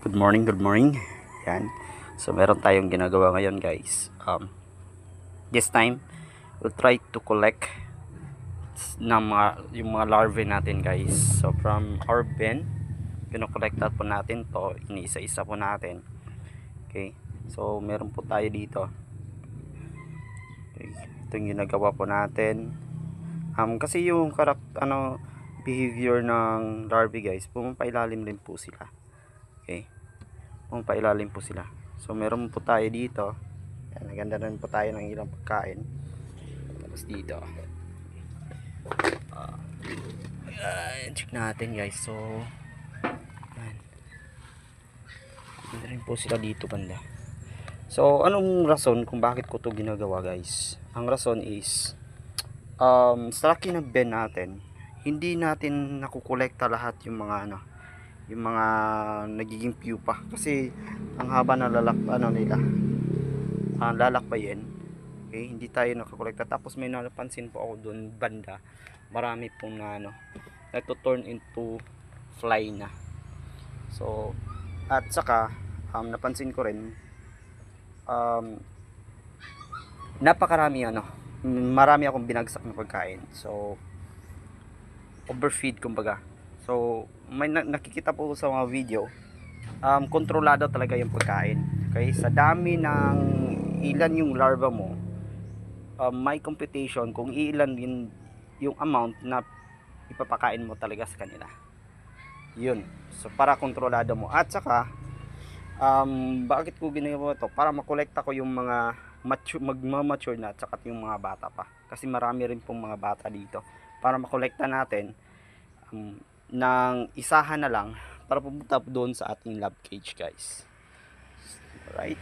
Good morning, good morning. Yan. So meron tayong ginagawa ngayon, guys. This time we'll try to collect yung mga larvae natin, guys. So from our bin, kino-collect po natin to, iniisa-isa po natin. Okay. So meron po tayo dito. Okay. Ito yung ginagawa po natin. Kasi yung behavior ng larvae, guys, pumapailalim din po sila. Okay. Pumapailalim po sila. So meron po tayo dito. Yan, naganda rin po tayo ng ilang pagkain. Tapos dito. Check natin, guys. So yan. Ganda rin po sila dito banda. So anong rason kung bakit ko to ginagawa, guys? Ang rason is sa laki ng bin natin, hindi natin nakukolekta lahat yung mga yung mga nagiging pupa kasi ang haba na nila lalakbayin. Okay, hindi tayo nakakolekta. Tapos may napansin po ako doon banda, marami pong turn into fly na. So at saka napansin ko rin napakarami marami akong binagsak na pagkain. So overfeed kumbaga. So may nakikita po sa mga video, kontrolado talaga yung pagkain. Okay, sa dami ng ilan yung larva mo, may computation kung ilan din yung amount na ipapakain mo talaga sa kanila. Yun. So para kontrolado mo. At saka bakit ko ginagawa to? Para makolekta ko yung mga magma-mature na at saka yung mga bata pa. Kasi marami rin pong mga bata dito. Para makolekta natin ng isahan na lang para pumunta doon sa ating lab cage, guys. Alright.